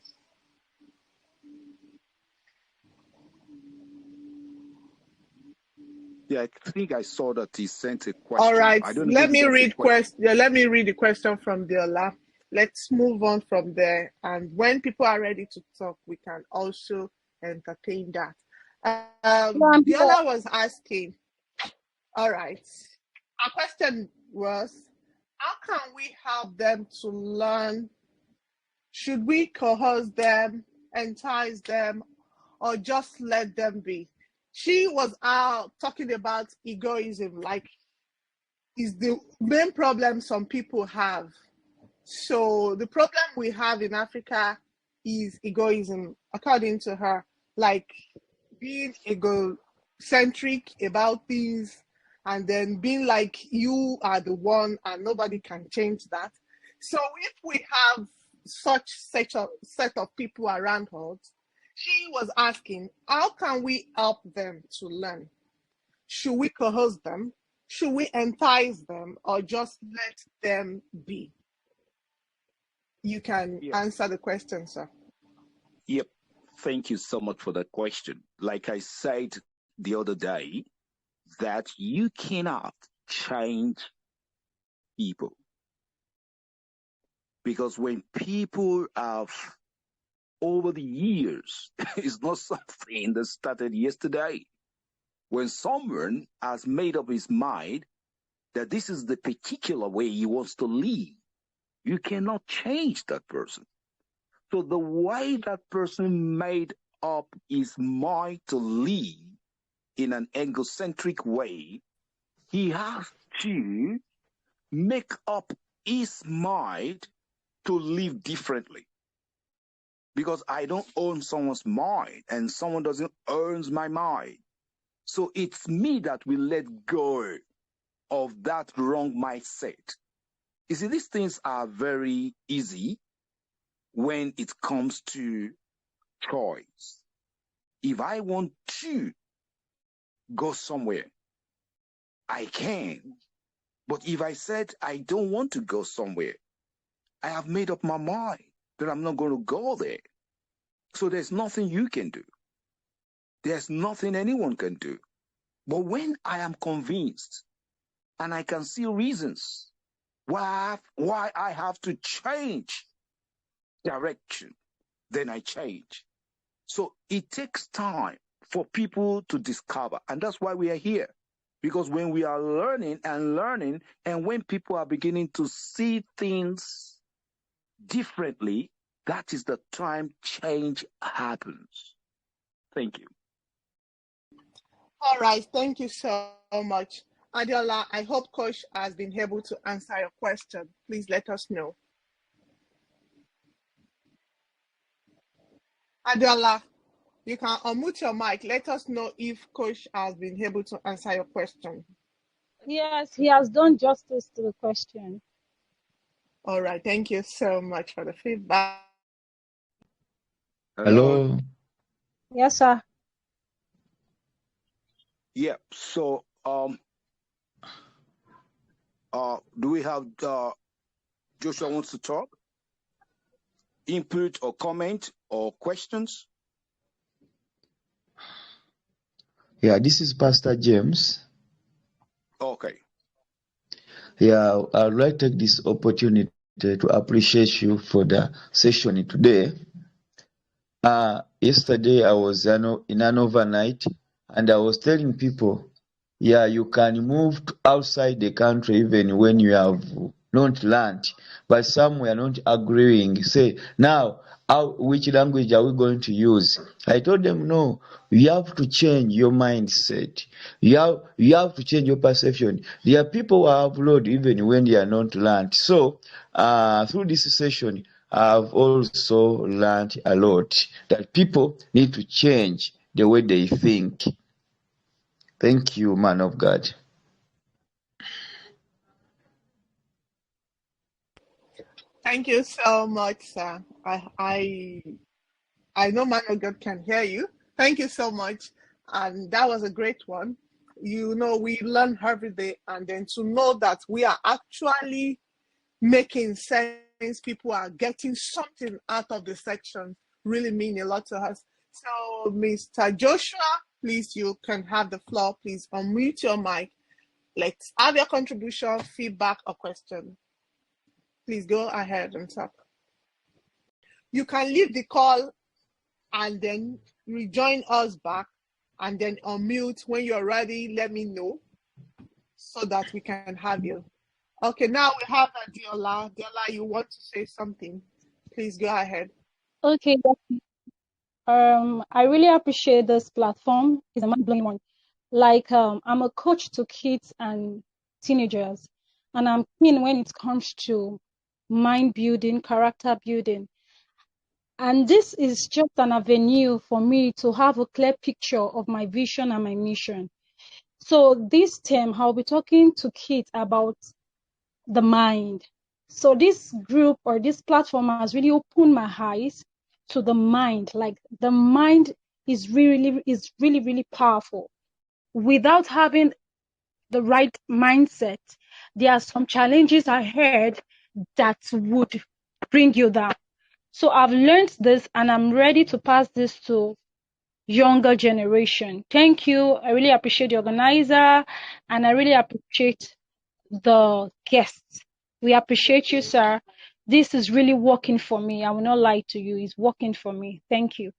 Yeah, I think I saw that he sent a question. All right, let me read the question from Diola. Let's move on from there. And when people are ready to talk, we can also entertain that. Diola was asking, all right, our question was, how can we help them to learn? Should we coerce them, entice them, or just let them be? She was talking about egoism, like is the main problem some people have. So the problem we have in Africa is egoism, according to her, like being egocentric about things and then being like you are the one and nobody can change that. So if we have such set of people around us, she was asking, how can we help them to learn? Should we coerce them? Should we entice them, or just let them be? You can answer the question, sir. Yep. Thank you so much for that question. Like I said the other day, that you cannot change people. Because when people have, over the years, it's not something that started yesterday. When someone has made up his mind that this is the particular way he wants to live, you cannot change that person. So the way that person made up his mind to live in an egocentric way, he has to make up his mind to live differently. Because I don't own someone's mind and someone doesn't own my mind. So it's me that will let go of that wrong mindset. You see, these things are very easy when it comes to choice. If I want to go somewhere, I can. But if I said I don't want to go somewhere, I have made up my mind that I'm not going to go there. So there's nothing you can do. There's nothing anyone can do. But when I am convinced and I can see reasons why I have to change direction, then I change. So it takes time for people to discover. And that's why we are here. Because when we are learning, and when people are beginning to see things differently, that is the time change happens. Thank you. All right, thank you so much. Adiola, I hope Coach has been able to answer your question. Please let us know. Adiola, you can unmute your mic. Let us know if Coach has been able to answer your question. Yes, he has done justice to the question. All right. Thank you so much for the feedback. Hello. Yes, sir. Yeah. So, do we have Joshua wants to talk? Input or comment or questions? Yeah, this is Pastor James. Okay. Yeah, I would like to take this opportunity to appreciate you for the session today. Yesterday I was in an overnight and I was telling people, yeah, you can move outside the country even when you have not learned, but some were not agreeing. Say, now, which language are we going to use? I told them, no, you have to change your mindset. You have to change your perception. There are people who are abroad even when they are not learned. So, through this session, I've also learned a lot that people need to change the way they think. Thank you, man of God. Thank you so much, sir. I know man of God can hear you. Thank you so much. And that was a great one. You know, we learn every day, and then to know that we are actually making sense, people are getting something out of the section, really mean a lot to us. So, Mr. Joshua, please, you can have the floor. Please unmute your mic. Let's have your contribution, feedback, or question. Please go ahead and talk. You can leave the call and then rejoin us back and then unmute. When you're ready, let me know so that we can have you. Okay, now we have Adiola. Adiola, you want to say something? Please go ahead. Okay. I really appreciate this platform. It's a mind-blowing one. Like, I'm a coach to kids and teenagers, and I'm keen when it comes to mind building, character building. And this is just an avenue for me to have a clear picture of my vision and my mission. So this term, I'll be talking to kids about the mind. So this group or this platform has really opened my eyes to the mind. Like, the mind is really powerful. Without having the right mindset, there are some challenges ahead that would bring you down. So I've learned this and I'm ready to pass this to younger generation. Thank you. I really appreciate the organizer and I really appreciate the guests. We appreciate you, sir. This is really working for me. I will not lie to you. It's working for me. Thank you.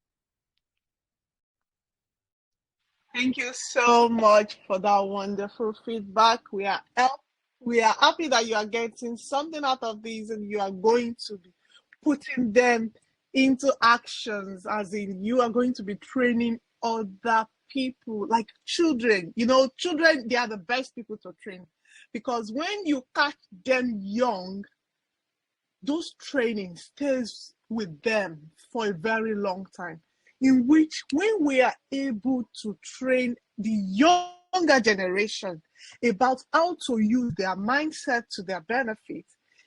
Thank you so much for that wonderful feedback. We are happy that you are getting something out of these and you are going to be putting them into actions, as in you are going to be training other people, like children. You know, children, they are the best people to train because when you catch them young, those training stays with them for a very long time. In which, when we are able to train the younger generation about how to use their mindset to their benefit,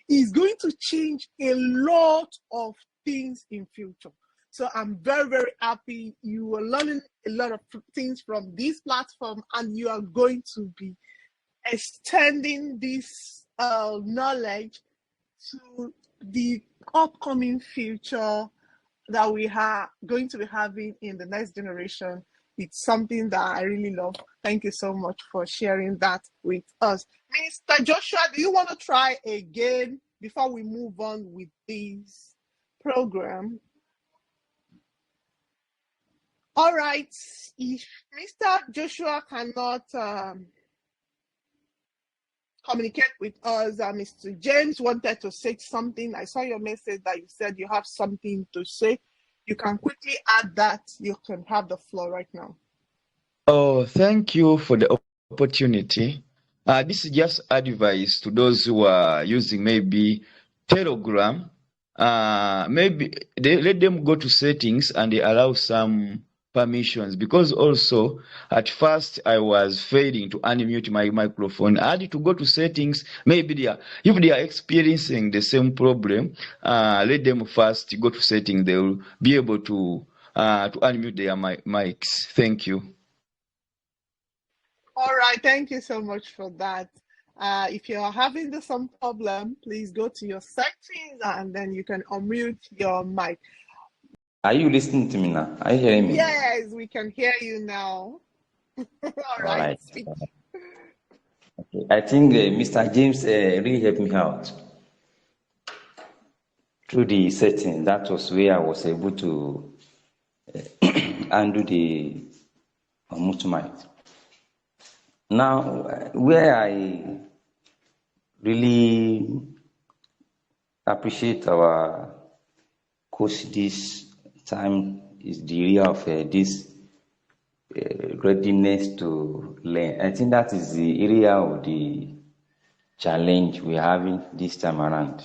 is going to change a lot of things in future. So I'm very happy you are learning a lot of things from this platform, and you are going to be extending this knowledge to the upcoming future that we are going to be having in the next generation. It's something that I really love. Thank you so much for sharing that with us. Mr. Joshua, do you want to try again before we move on with this program? All right. If Mr. Joshua cannot communicate with us, Mr. James wanted to say something. I saw your message that you said you have something to say. You can quickly add that. You can have the floor right now. Oh, thank you for the opportunity. This is just advice to those who are using maybe Telegram. Maybe they let them go to settings and they allow some permissions, because also at first I was failing to unmute my microphone. I had to go to settings. Maybe if they are experiencing the same problem, let them first go to settings. They will be able to unmute their mics. Thank you. All right, thank you so much for that. If you're having some problem, please go to your settings and then you can unmute your mic. Are you listening to me now? Are you hearing me? Yes, we can hear you now. All right. Speak. Okay. I think Mr. James really helped me out through the setting. That was where I was able to undo the unmute mic. Now, where I really appreciate our coach this time is the area of this readiness to learn. I think that is the area of the challenge we're having this time around.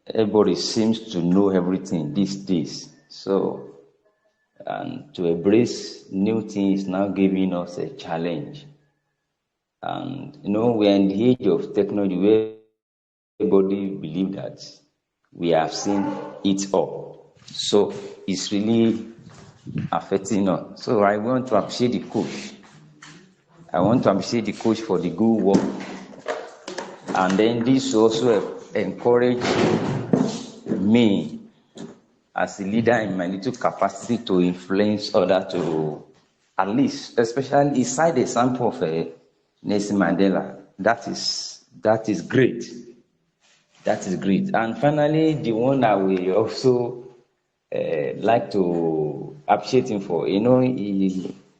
Everybody seems to know everything these days. So, and to embrace new things is now giving us a challenge. And, we're in the age of technology where everybody believes that we have seen it all. So, it's really affecting us. So, I want to appreciate the coach. I want to appreciate the coach for the good work. And then this also encourage me as a leader in my little capacity to influence others to, at least, especially inside the sample of Nelson Mandela. That is great. That is great. And finally, the one I will also like to appreciate him for, he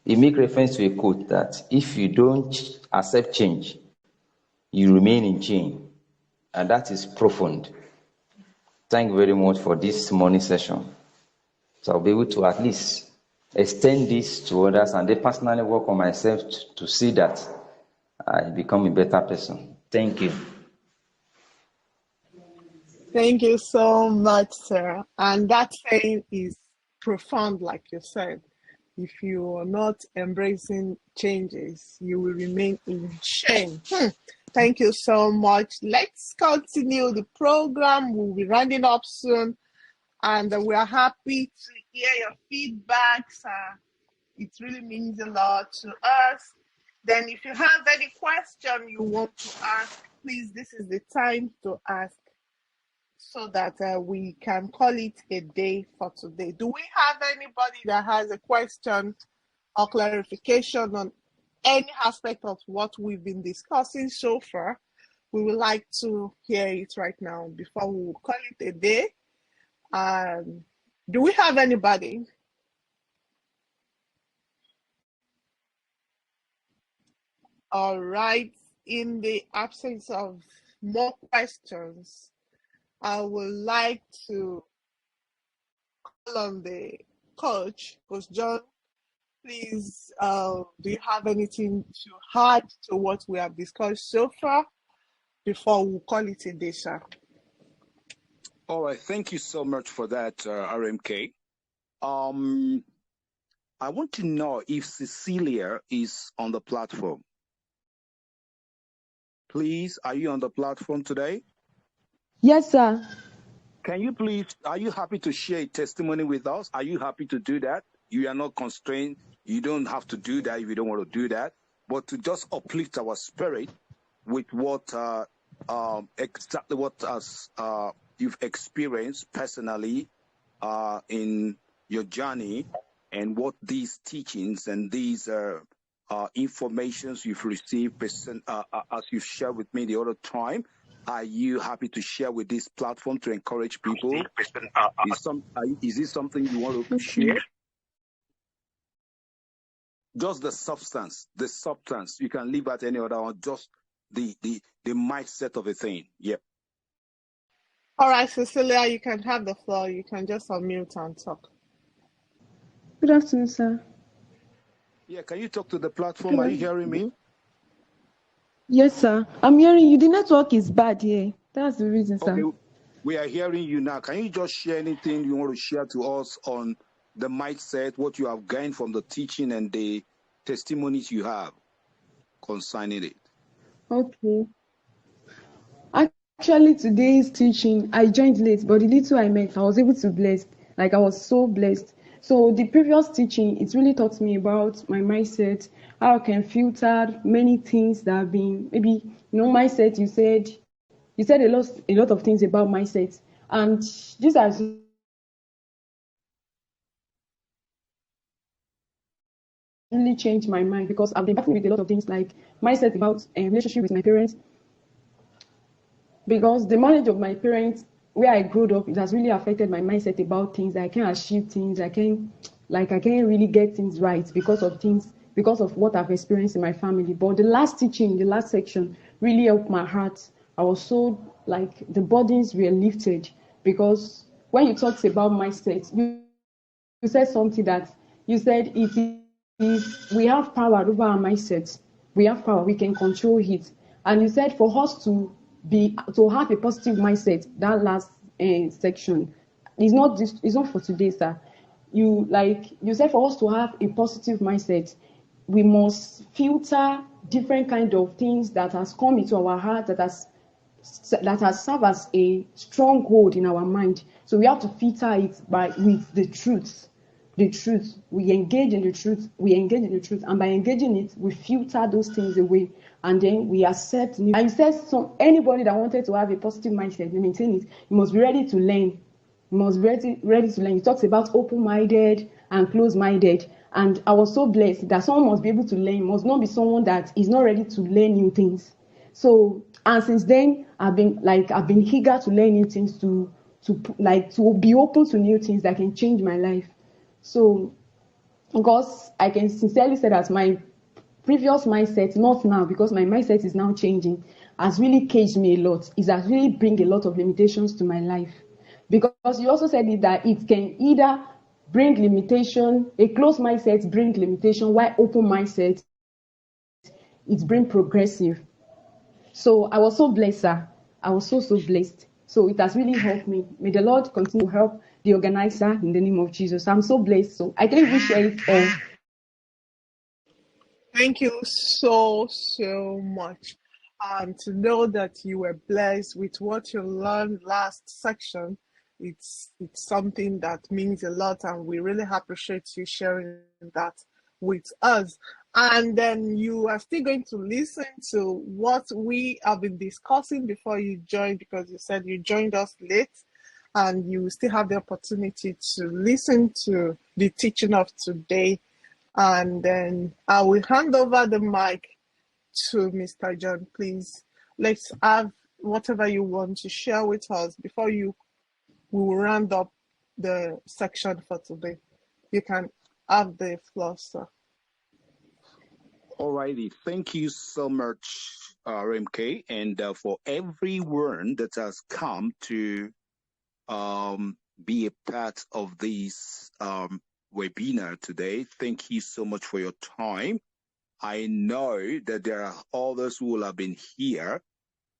make reference to a quote that if you don't accept change, you remain in change. And that is profound. Thank you very much for this morning session. So I'll be able to at least extend this to others and then personally work on myself to see that I become a better person. Thank you. Thank you so much, sir. And that saying is profound, like you said. If you are not embracing changes, you will remain in shame. Thank you so much. Let's continue the program. We'll be rounding up soon. And we are happy to hear your feedbacks. It really means a lot to us. Then if you have any question you want to ask, please, this is the time to ask so that we can call it a day for today. Do we have anybody that has a question or clarification on any aspect of what we've been discussing so far? We would like to hear it right now before we call it a day. Do we have anybody? All right. In the absence of more questions, I would like to call on the Coach John. Please, do you have anything to add to what we have discussed so far before we call it a day, sir? All right. Thank you so much for that, RMK. I want to know if Cecilia is on the platform. Please, are you on the platform today? Yes, sir. Can you please, are you happy to share a testimony with us? Are you happy to do that? You are not constrained. You don't have to do that if you don't want to do that. But to just uplift our spirit with what exactly what you've experienced personally in your journey, and what these teachings and these informations you've received as you've shared with me the other time. Are you happy to share with this platform to encourage people? Is this something you want to share? Just the substance. You can leave out any other one, just the mindset of a thing. Yep. All right, Cecilia, you can have the floor. You can just unmute and talk. Good afternoon, sir. Yeah, can you talk to the platform? Are you hearing me? Yes, sir. I'm hearing you. The network is bad here. That's the reason, sir. Okay, we are hearing you now. Can you just share anything you want to share to us on the mindset, what you have gained from the teaching and the testimonies you have concerning it? Okay. Actually, today's teaching, I joined late, but the little I met, I was able to bless. Like, I was so blessed. So the previous teaching, it really taught me about my mindset, how I can filter many things that have been, maybe, mindset, you said a lot of things about mindset. And this has really changed my mind because I've been battling with a lot of things like mindset about relationship with my parents, because the marriage of my parents, where I grew up, it has really affected my mindset about things. I can't achieve things. I can't really get things right because of what I've experienced in my family. But the last teaching, the last section, really helped my heart. I was so like the burdens were lifted, because when you talked about mindset, you said something that you said it is we have power over our mindset. We have power. We can control it. And you said for us to have a positive mindset. That last section is not this. It's not for today, sir. You said for us to have a positive mindset, we must filter different kind of things that has come into our heart, that has served as a stronghold in our mind. So we have to filter it with the truth. The truth. We engage in the truth. And by engaging it, we filter those things away, and then we accept new. And you said anybody that wanted to have a positive mindset, maintain it, you must be ready to learn. You must be ready to learn. You talked about open-minded and closed-minded. And I was so blessed that someone must be able to learn, must not be someone that is not ready to learn new things. So, and since then, I've been eager to learn new things, to be open to new things that can change my life. So, because I can sincerely say that my previous mindset, not now, because my mindset is now changing, has really caged me a lot. It has really bring a lot of limitations to my life. Because you also said that it can either bring limitation, a closed mindset bring limitation, while open mindset, it bring progressive. So I was so blessed, sir. I was so blessed. So it has really helped me. May the Lord continue to help the organizer in the name of Jesus. I'm so blessed. So I can't even share it all. Thank you so much. To know that you were blessed with what you learned last section, it's something that means a lot, and we really appreciate you sharing that with us. And then you are still going to listen to what we have been discussing before you joined, because you said you joined us late, and you still have the opportunity to listen to the teaching of today. And then I will hand over the mic to Mr. John. Please, let's have whatever you want to share with us before we will round up the section for today. You can have the floor, sir. Alrighty, thank you so much, RMK, and for everyone that has come to be a part of this webinar today. Thank you so much for your time. I know that there are others who will have been here,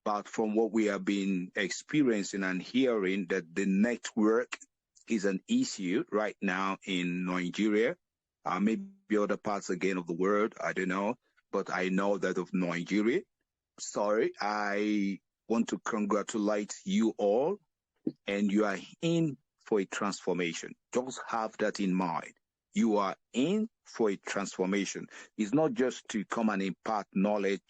but from what we have been experiencing and hearing, that the network is an issue right now in Nigeria. Maybe other parts again of the world, I don't know, but I know that of Nigeria. Sorry, I want to congratulate you all, and you are in for a transformation. Just have that in mind. You are in for a transformation. It's not just to come and impart knowledge,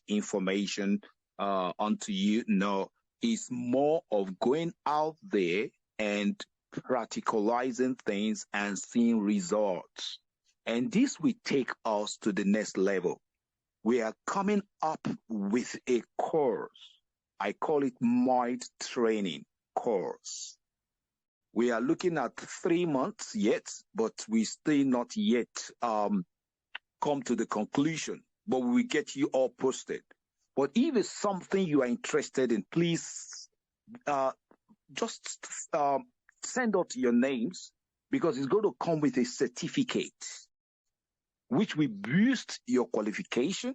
information onto you. No, it's more of going out there and practicalizing things and seeing results. And this will take us to the next level. We are coming up with a course. I call it Mind Training course. We are looking at 3 months yet, but we still not yet come to the conclusion. But we will get you all posted. But if it's something you are interested in, please just send out your names, because it's going to come with a certificate which will boost your qualification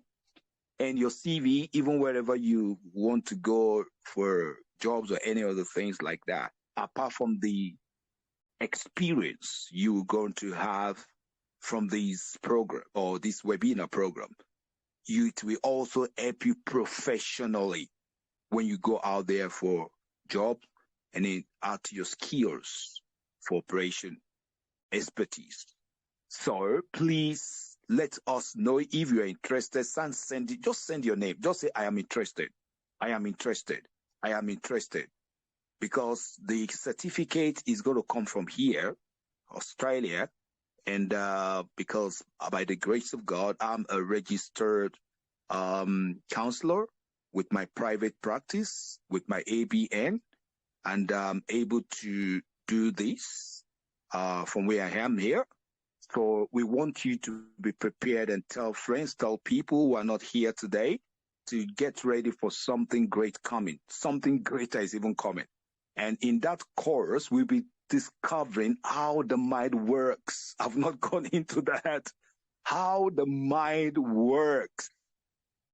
and your CV, even wherever you want to go for jobs or any other things like that, apart from the experience you're going to have from this program or this webinar program, it will also help you professionally when you go out there for jobs and then add to your skills for operation expertise. So please let us know if you're interested. Just send your name. Just say, I am interested. I am interested. I am interested. Because the certificate is going to come from here, Australia. And because by the grace of God, I'm a registered counselor with my private practice, with my ABN, and I'm able to do this from where I am here. So we want you to be prepared and tell friends, tell people who are not here today to get ready for something great coming. Something greater is even coming. And in that course, we'll be discovering how the mind works. I've not gone into that. How the mind works.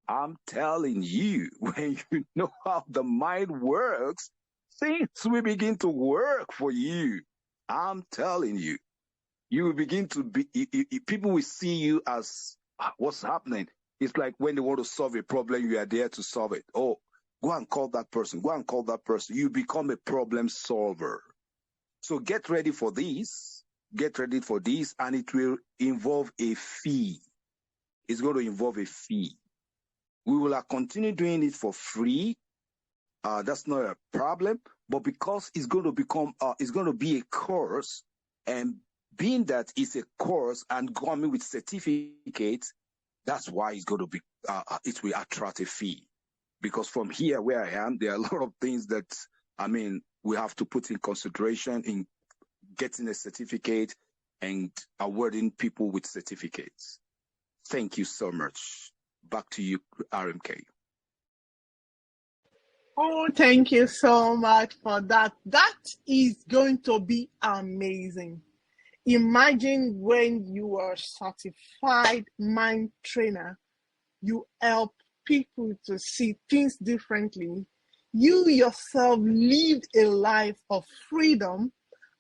I'm telling you, when you know how the mind works, things will begin to work for you. I'm telling you. You will begin to be, people will see you as what's happening. It's like when they want to solve a problem, you are there to solve it. Oh, go and call that person. Go and call that person. You become a problem solver. So get ready for this. Get ready for this, and it will involve a fee. It's going to involve a fee. We will continue doing it for free. That's not a problem. But because it's going to become, it's going to be a course, and being that it's a course and coming with certificates, that's why it's going to be, it will attract a fee. Because from here where I am, there are a lot of things that, we have to put in consideration in getting a certificate and awarding people with certificates. Thank you so much. Back to you, RMK. Oh, thank you so much for that. That is going to be amazing. Imagine when you are a certified mind trainer, you help people to see things differently. You yourself lived a life of freedom,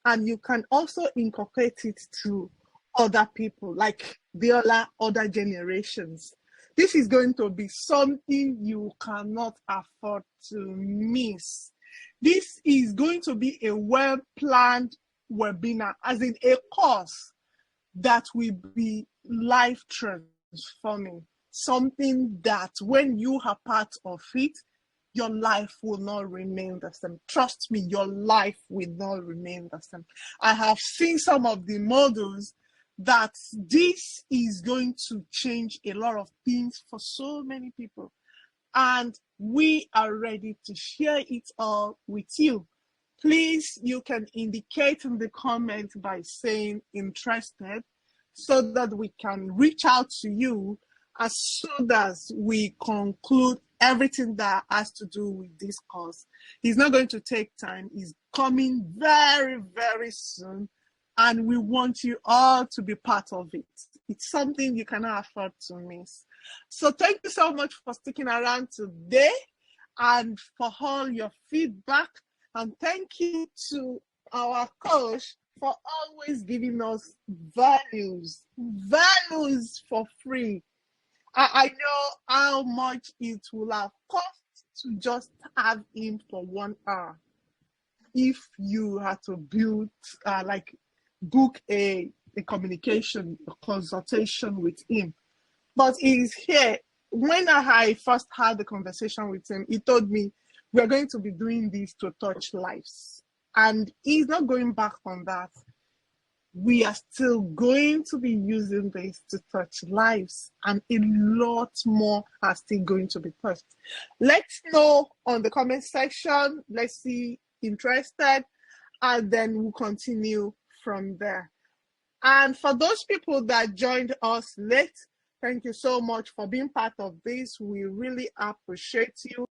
and you can also incorporate it to other people, like the other generations. This is going to be something you cannot afford to miss. This is going to be a well-planned webinar, as in a course that will be life transforming. Something that when you are part of it, your life will not remain the same. Trust me, your life will not remain the same. I have seen some of the models that this is going to change a lot of things for so many people. And we are ready to share it all with you. Please, you can indicate in the comments by saying interested so that we can reach out to you as soon as we conclude everything that has to do with this course. It's not going to take time. It's coming very, very soon. And we want you all to be part of it. It's something you cannot afford to miss. So thank you so much for sticking around today and for all your feedback. And thank you to our coach for always giving us values for free. I know how much it will have cost to just have him for 1 hour. If you had to build, book a communication, a consultation with him. But he's here. When I first had the conversation with him, he told me, we're going to be doing this to touch lives. And he's not going back on that. We are still going to be using this to touch lives, and a lot more are still going to be touched. Let's know on the comment section. Let's see interested, and then we'll continue from there. And for those people that joined us late, thank you so much for being part of this. We really appreciate you.